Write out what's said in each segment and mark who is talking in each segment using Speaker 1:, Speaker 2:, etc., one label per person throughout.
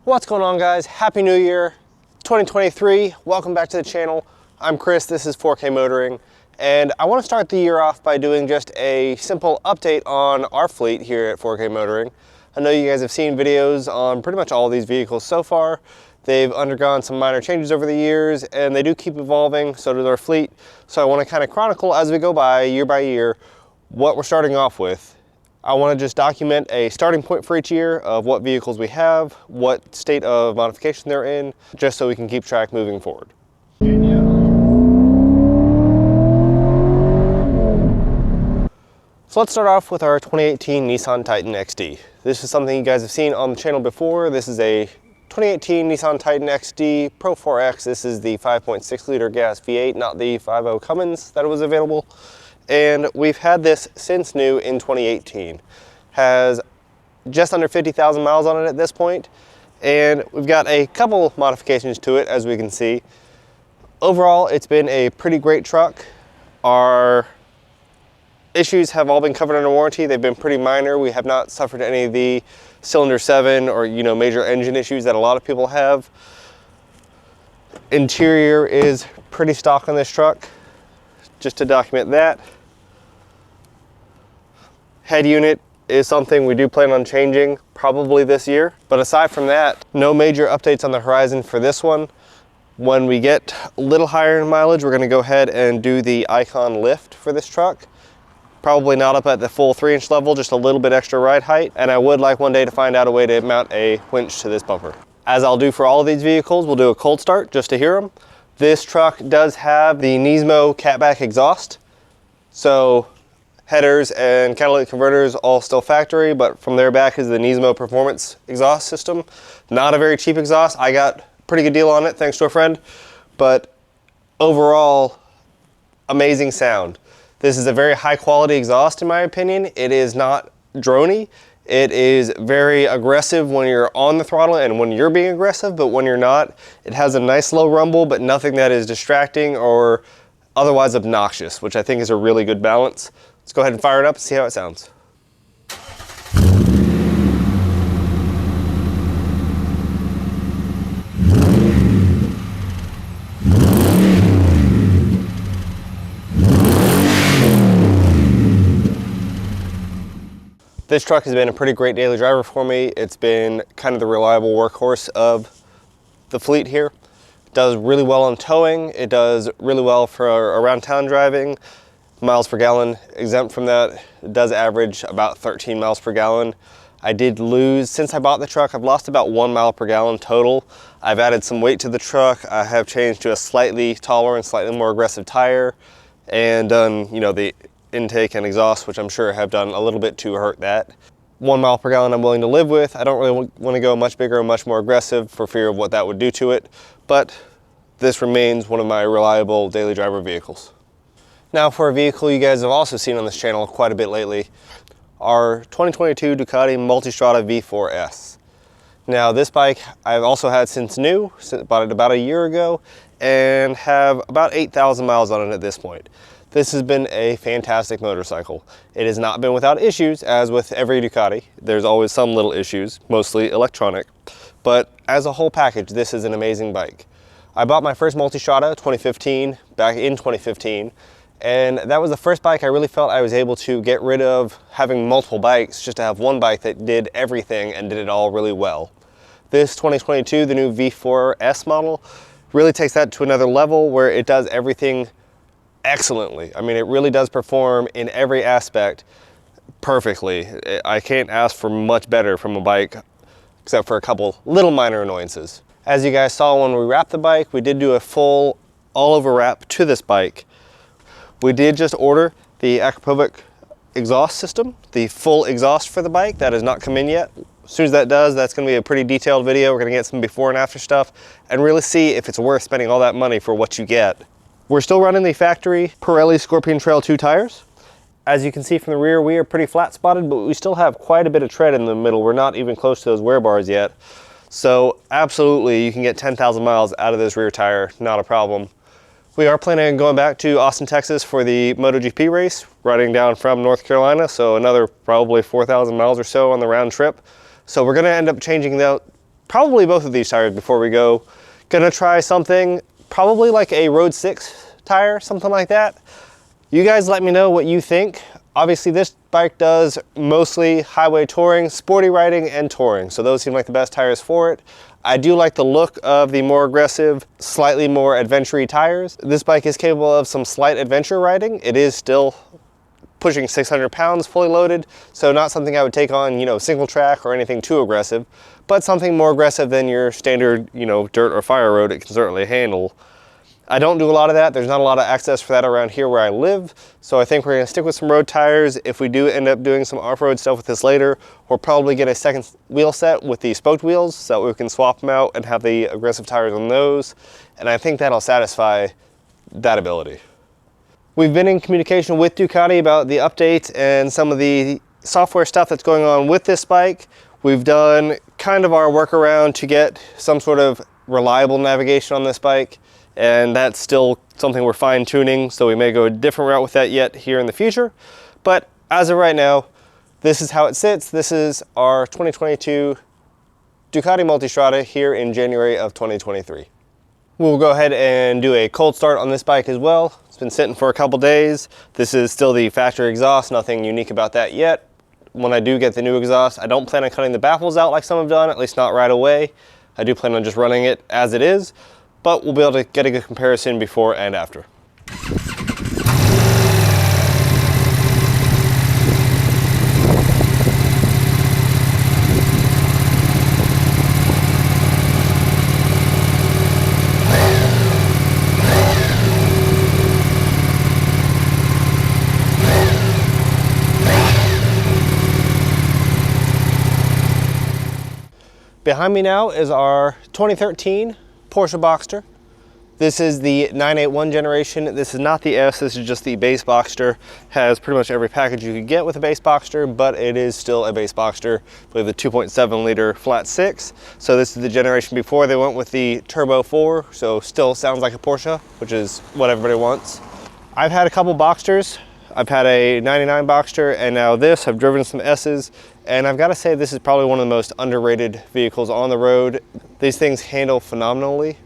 Speaker 1: What's going on, guys? Happy New Year 2023. Welcome back to the channel. I'm Chris, this is 4K Motoring, and I want to start the year off by doing just a simple update on our fleet here at 4K Motoring. I know you guys have seen videos on pretty much all of these vehicles so far. They've undergone some minor changes over the years, and they do keep evolving, so does our fleet. So I want to kind of chronicle as we go by year, what we're starting off with. I want to just document a starting point for each year of what vehicles we have, what state of modification they're in, just so we can keep track moving forward. So let's start off with our 2018 Nissan Titan XD. This is something you guys have seen on the channel before. This is a 2018 Nissan Titan XD Pro 4X. This is the 5.6 liter gas V8, not the 5.0 Cummins that was available. And we've had this since new in 2018. Has just under 50,000 miles on it at this point, and we've got a couple modifications to it, as we can see. Overall, it's been a pretty great truck. Our issues have all been covered under warranty. They've been pretty minor. We have not suffered any of the cylinder 7 or major engine issues that a lot of people have. Interior is pretty stock on this truck, just to document that. Head unit is something we do plan on changing probably this year, but aside from that, no major updates on the horizon for this one. When we get a little higher in mileage, we're going to go ahead and do the Icon lift for this truck. Probably not up at the full 3-inch level, just a little bit extra ride height, and I would like one day to find out a way to mount a winch to this bumper. As I'll do for all of these vehicles, we'll do a cold start just to hear them. This truck does have the Nismo catback exhaust, so headers and catalytic converters all still factory, but from there back is the Nismo performance exhaust system. Not a very cheap exhaust. I got a pretty good deal on it thanks to a friend, but overall, amazing sound. This is a very high quality exhaust in my opinion. It is not droney. It is very aggressive when you're on the throttle and when you're being aggressive, but when you're not, it has a nice low rumble, but nothing that is distracting or otherwise obnoxious, which I think is a really good balance. Let's go ahead and fire it up and see how it sounds. This truck has been a pretty great daily driver for me. It's been kind of the reliable workhorse of the fleet here. It does really well on towing. It does really well for around town driving. Miles per gallon exempt from that. It does average about 13 miles per gallon. I did lose, since I bought the truck, I've lost about 1 mile per gallon total. I've added some weight to the truck. I have changed to a slightly taller and slightly more aggressive tire, and done, the intake and exhaust, which I'm sure have done a little bit to hurt that. 1 mile per gallon I'm willing to live with. I don't really want to go much bigger and much more aggressive for fear of what that would do to it, but this remains one of my reliable daily driver vehicles. Now for a vehicle you guys have also seen on this channel quite a bit lately, our 2022 Ducati Multistrada V4s. Now this bike I've also had since new, bought it about a year ago, and have about 8,000 miles on it at this point. This has been a fantastic motorcycle. It has not been without issues, as with every Ducati. There's always some little issues, mostly electronic, but as a whole package, this is an amazing bike. I bought my first Multistrada back in 2015, and that was the first bike I really felt I was able to get rid of having multiple bikes, just to have one bike that did everything and did it all really well. This 2022, the new V4s model, really takes that to another level where it does everything excellently. I mean, it really does perform in every aspect perfectly. I can't ask for much better from a bike, except for a couple little minor annoyances. As you guys saw when we wrapped the bike, we did do a full all-over wrap to this bike. We did just order the Akrapovic exhaust system, the full exhaust for the bike. That has not come in yet. As soon as that does, that's going to be a pretty detailed video. We're going to get some before and after stuff and really see if it's worth spending all that money for what you get. We're still running the factory Pirelli Scorpion Trail 2 tires. As you can see from the rear, we are pretty flat spotted, but we still have quite a bit of tread in the middle. We're not even close to those wear bars yet. So absolutely, you can get 10,000 miles out of this rear tire, not a problem. We are planning on going back to Austin, Texas for the MotoGP race, riding down from North Carolina, so another probably 4,000 miles or so on the round trip. So we're going to end up changing probably both of these tires before we go. Gonna try something probably like a Road 6 tire, something like that. You guys let me know what you think. Obviously this bike does mostly highway touring, sporty riding, and touring. So those seem like the best tires for it. I do like the look of the more aggressive, slightly more adventure-y tires. This bike is capable of some slight adventure riding. It is still pushing 600 pounds fully loaded, so not something I would take on, you know, single track or anything too aggressive, but something more aggressive than your standard, you know, dirt or fire road it can certainly handle. I don't do a lot of that. There's not a lot of access for that around here where I live, so I think we're gonna stick with some road tires. If we do end up doing some off-road stuff with this later, we'll probably get a second wheel set with the spoked wheels so that we can swap them out and have the aggressive tires on those, and I think that'll satisfy that ability. We've been in communication with Ducati about the updates and some of the software stuff that's going on with this bike. We've done kind of our workaround to get some sort of reliable navigation on this bike, and that's still something we're fine-tuning, so we may go a different route with that yet here in the future. But as of right now, this is how it sits. This is our 2022 Ducati Multistrada here in January of 2023. We'll go ahead and do a cold start on this bike as well. It's been sitting for a couple days. This is still the factory exhaust, nothing unique about that yet. When I do get the new exhaust, I don't plan on cutting the baffles out like some have done, at least not right away. I do plan on just running it as it is, but we'll be able to get a good comparison before and after. Behind me now is our 2013 Porsche Boxster. This is the 981 generation. This is not the S, this is just the base Boxster. Has pretty much every package you could get with a base Boxster, but it is still a base Boxster with a 2.7 liter flat six. So this is the generation before they went with the Turbo 4, so still sounds like a Porsche, which is what everybody wants. I've had a couple Boxsters. I've had a 99 Boxster and now this. I've driven some S's, and I've got to say this is probably one of the most underrated vehicles on the road. These things handle phenomenally.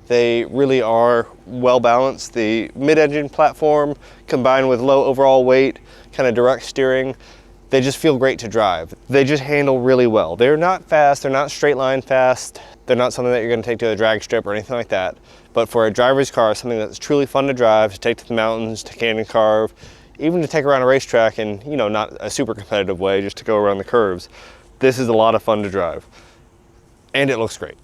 Speaker 1: They really are well balanced. The mid-engine platform combined with low overall weight, kind of direct steering, they just feel great to drive. They just handle really well. They're not fast, they're not straight line fast. They're not something that you're gonna take to a drag strip or anything like that. But for a driver's car, something that's truly fun to drive, to take to the mountains, to canyon carve, even to take around a racetrack in, you know, not a super competitive way, just to go around the curves. This is a lot of fun to drive. And it looks great.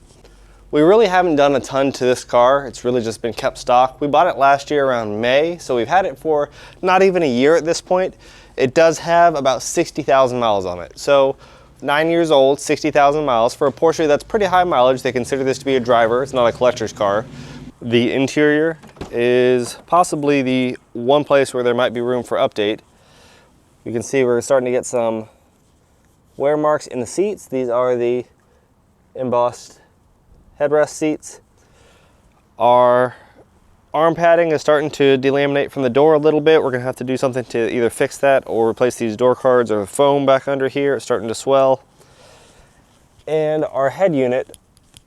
Speaker 1: We really haven't done a ton to this car. It's really just been kept stock. We bought it last year around May, so we've had it for not even a year at this point. It does have about 60,000 miles on it. So 9 years old, 60,000 miles. For a Porsche, that's pretty high mileage. They consider this to be a driver. It's not a collector's car. The interior is possibly the one place where there might be room for update. You can see we're starting to get some wear marks in the seats. These are the embossed headrest seats. Our arm padding is starting to delaminate from the door a little bit. We're gonna have to do something to either fix that or replace these door cards or the foam back under here. It's starting to swell. And our head unit,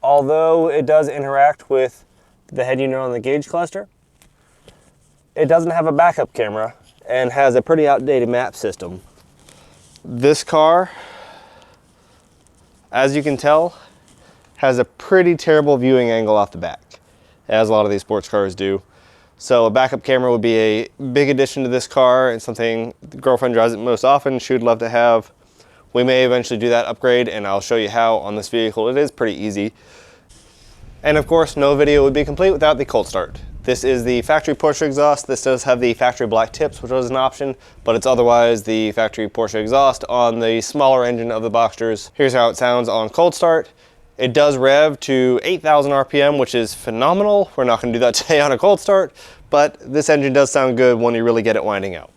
Speaker 1: although it does interact with the head unit on the gauge cluster, it doesn't have a backup camera and has a pretty outdated map system. This car, as you can tell, has a pretty terrible viewing angle off the back, as a lot of these sports cars do. So a backup camera would be a big addition to this car. It's something the girlfriend drives it most often. She would love to have. We may eventually do that upgrade, and I'll show you how on this vehicle. It is pretty easy. And of course, no video would be complete without the cold start. This is the factory Porsche exhaust. This does have the factory black tips, which was an option, but it's otherwise the factory Porsche exhaust on the smaller engine of the Boxsters. Here's how it sounds on cold start. It does rev to 8,000 RPM, which is phenomenal. We're not gonna do that today on a cold start, but this engine does sound good when you really get it winding out.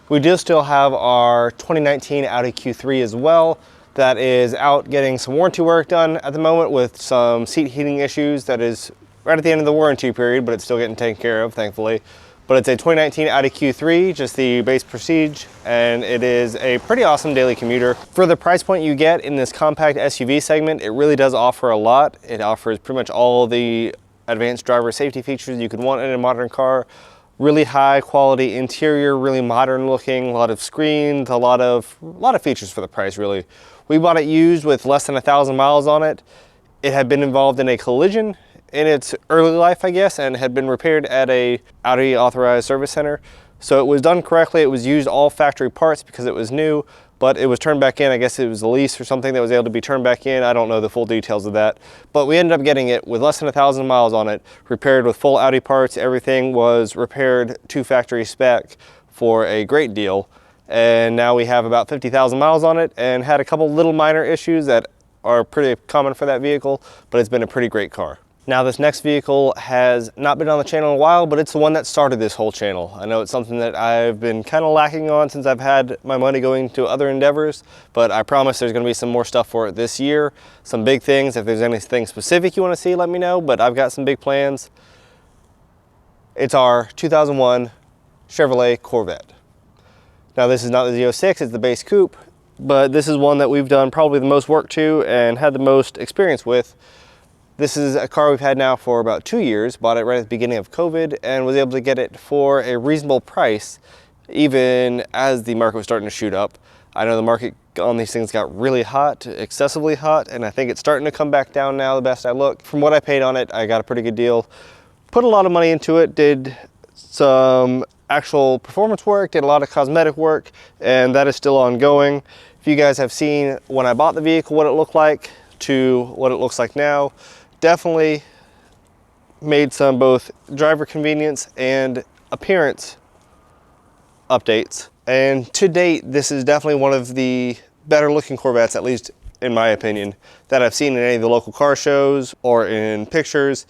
Speaker 1: We do still have our 2019 Audi Q3 as well. That is out getting some warranty work done at the moment with some seat heating issues. That is right at the end of the warranty period, but it's still getting taken care of, thankfully. But it's a 2019 Audi Q3, just the base Prestige, and it is a pretty awesome daily commuter. For the price point you get in this compact SUV segment, it really does offer a lot. It offers pretty much all the advanced driver safety features you could want in a modern car. Really high quality interior, really modern looking, a lot of screens, a lot of features for the price, really. We bought it used with less than 1,000 miles on it. It had been involved in a collision in its early life, I guess, and had been repaired at a Audi authorized service center. So it was done correctly. It was used all factory parts because it was new, but it was turned back in. I guess it was a lease or something that was able to be turned back in. I don't know the full details of that, but we ended up getting it with less than 1,000 miles on it, repaired with full Audi parts. Everything was repaired to factory spec for a great deal. And now we have about 50,000 miles on it and had a couple little minor issues that are pretty common for that vehicle, but it's been a pretty great car. Now this next vehicle has not been on the channel in a while, but it's the one that started this whole channel. I know it's something that I've been kind of lacking on since I've had my money going to other endeavors, but I promise there's gonna be some more stuff for it this year. Some big things. If there's anything specific you wanna see, let me know, but I've got some big plans. It's our 2001 Chevrolet Corvette. Now this is not the Z06, it's the base coupe, but this is one that we've done probably the most work to and had the most experience with. This is a car we've had now for about 2 years, bought it right at the beginning of COVID and was able to get it for a reasonable price, even as the market was starting to shoot up. I know the market on these things got really hot, excessively hot, and I think it's starting to come back down now the best I look. From what I paid on it, I got a pretty good deal. Put a lot of money into it, did some actual performance work, did a lot of cosmetic work, and that is still ongoing. If you guys have seen when I bought the vehicle what it looked like to what it looks like now, definitely made some both driver convenience and appearance updates. And to date, this is definitely one of the better looking Corvettes, at least in my opinion, that I've seen in any of the local car shows or in pictures,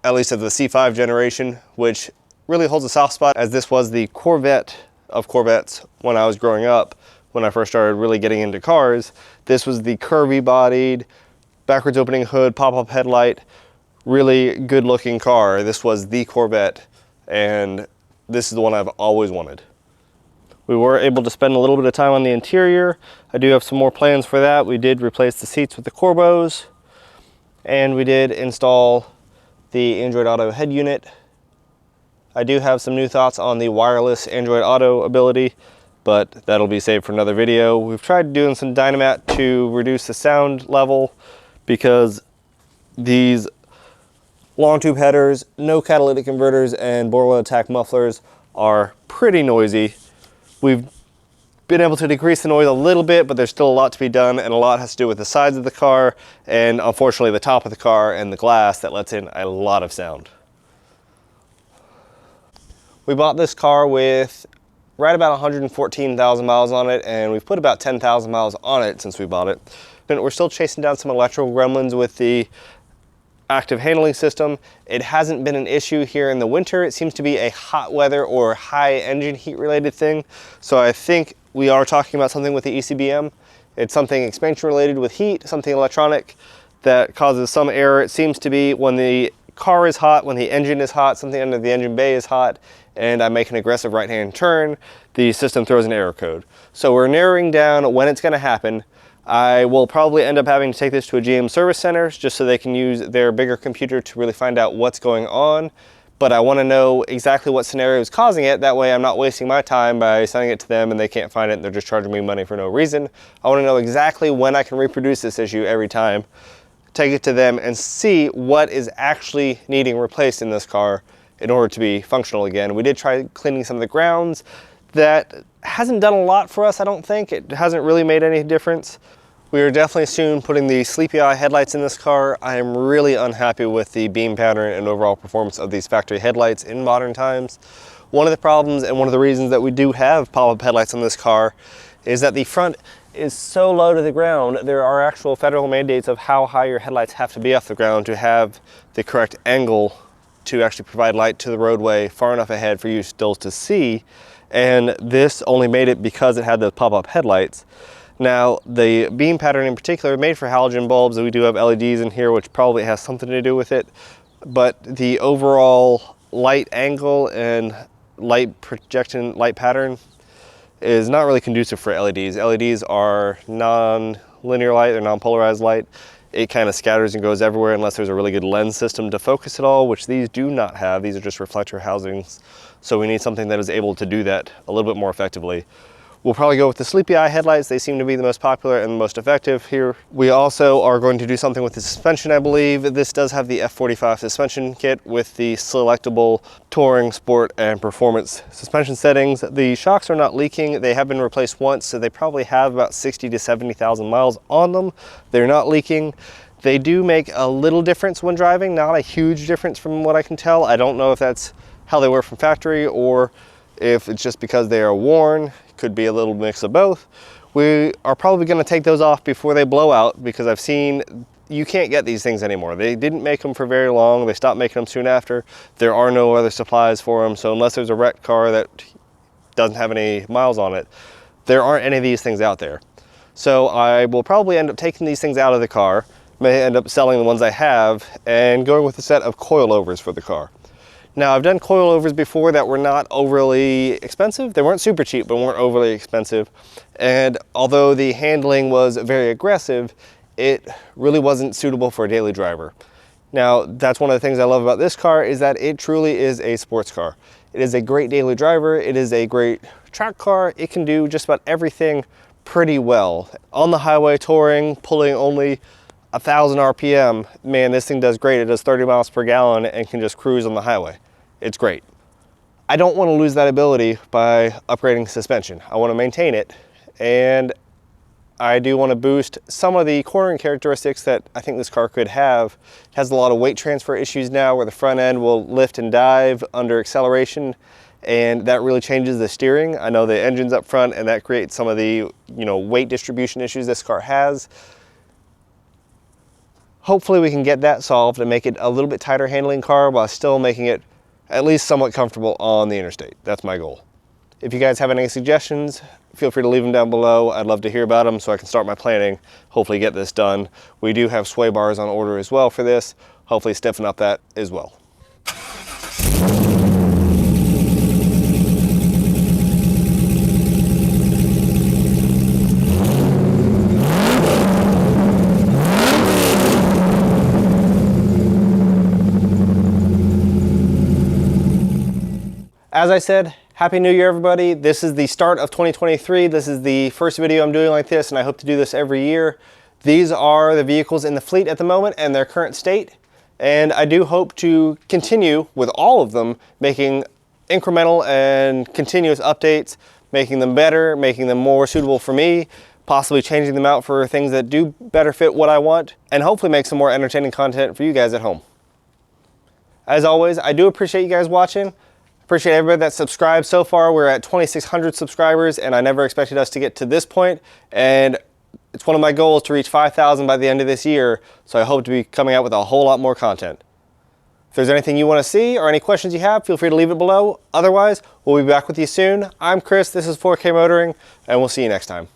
Speaker 1: at least of the C5 generation, which really holds a soft spot as this was the Corvette of Corvettes when I was growing up. When I first started really getting into cars, this was the curvy bodied, backwards opening hood, pop-up headlight, really good looking car. This was the Corvette, and this is the one I've always wanted. We were able to spend a little bit of time on the interior. I do have some more plans for that. We did replace the seats with the Corbos, and we did install the Android Auto head unit. I do have some new thoughts on the wireless Android Auto ability, but that'll be saved for another video. We've tried doing some Dynamat to reduce the sound level because these long tube headers, no catalytic converters, and Borla attack mufflers are pretty noisy. We've been able to decrease the noise a little bit, but there's still a lot to be done, and a lot has to do with the sides of the car and unfortunately the top of the car and the glass that lets in a lot of sound. We bought this car with right about 114,000 miles on it, and we've put about 10,000 miles on it since we bought it. And we're still chasing down some electrical gremlins with the active handling system. It hasn't been an issue here in the winter. It seems to be a hot weather or high engine heat related thing. So I think we are talking about something with the ECBM. It's something expansion related with heat, something electronic that causes some error. It seems to be when the car is hot, when the engine is hot, something under the engine bay is hot, and I make an aggressive right-hand turn, the system throws an error code. So we're narrowing down when it's gonna happen. I will probably end up having to take this to a GM service center just so they can use their bigger computer to really find out what's going on. But I wanna know exactly what scenario is causing it. That way I'm not wasting my time by sending it to them and they can't find it and they're just charging me money for no reason. I wanna know exactly when I can reproduce this issue every time, take it to them and see what is actually needing replaced in this car in order to be functional again. We did try cleaning some of the grounds. That hasn't done a lot for us, I don't think. It hasn't really made any difference. We are definitely soon putting the sleepy eye headlights in this car. I am really unhappy with the beam pattern and overall performance of these factory headlights in modern times. One of the problems and one of the reasons that we do have pop-up headlights on this car is that the front is so low to the ground. There are actual federal mandates of how high your headlights have to be off the ground to have the correct angle to actually provide light to the roadway far enough ahead for you still to see. And this only made it because it had those pop-up headlights. Now, the beam pattern in particular made for halogen bulbs. We do have LEDs in here, which probably has something to do with it. but the overall light angle and light projection, light pattern is not really conducive for LEDs. LEDs are non-linear light, they're non-polarized light. It kind of scatters and goes everywhere unless there's a really good lens system to focus it all, which these do not have. These are just reflector housings. So we need something that is able to do that a little bit more effectively. We'll probably go with the sleepy eye headlights. They seem to be the most popular and the most effective here. We also are going to do something with the suspension, I believe. This does have the F45 suspension kit with the selectable touring, sport, and performance suspension settings. The shocks are not leaking. They have been replaced once, so they probably have about 60 to 70,000 miles on them. They're not leaking. They do make a little difference when driving, not a huge difference from what I can tell. I don't know if that's how they were from factory or if it's just because they are worn. Could be a little mix of both. We are probably going to take those off before they blow out, because I've seen you can't get these things anymore. They didn't make them for very long. They stopped making them soon after. There are no other supplies for them, so unless there's a wrecked car that doesn't have any miles on it, there aren't any of these things out there. So I will probably end up taking these things out of the car, may end up selling the ones I have, and going with a set of coilovers for the car. Now, I've done coilovers before that were not overly expensive. They weren't super cheap, but weren't overly expensive. And although the handling was very aggressive, it really wasn't suitable for a daily driver. Now, that's one of the things I love about this car, is that it truly is a sports car. It is a great daily driver. It is a great track car. It can do just about everything pretty well. On the highway touring, pulling only 1,000 RPM, man, this thing does great. It does 30 miles per gallon and can just cruise on the highway. It's great. I don't want to lose that ability by upgrading suspension. I want to maintain it, and I do want to boost some of the cornering characteristics that I think this car could have. It has a lot of weight transfer issues now, where the front end will lift and dive under acceleration, and that really changes the steering. I know the engine's up front, and that creates some of the weight distribution issues this car has. Hopefully we can get that solved and make it a little bit tighter handling car while still making it at least somewhat comfortable on the interstate. That's my goal. If you guys have any suggestions, feel free to leave them down below. I'd love to hear about them so I can start my planning, hopefully get this done. We do have sway bars on order as well for this. Hopefully stiffen up that as well. As I said, Happy New Year, everybody. This is the start of 2023. This is the first video I'm doing like this, and I hope to do this every year. These are the vehicles in the fleet at the moment and their current state. And I do hope to continue with all of them, making incremental and continuous updates, making them better, making them more suitable for me, possibly changing them out for things that do better fit what I want, and hopefully make some more entertaining content for you guys at home. As always, I do appreciate you guys watching. Appreciate everybody that subscribed so far. We're at 2,600 subscribers, and I never expected us to get to this point. And it's one of my goals to reach 5,000 by the end of this year, so I hope to be coming out with a whole lot more content. If there's anything you want to see or any questions you have, feel free to leave it below. Otherwise, we'll be back with you soon. I'm Chris, this is 4K Motoring, and we'll see you next time.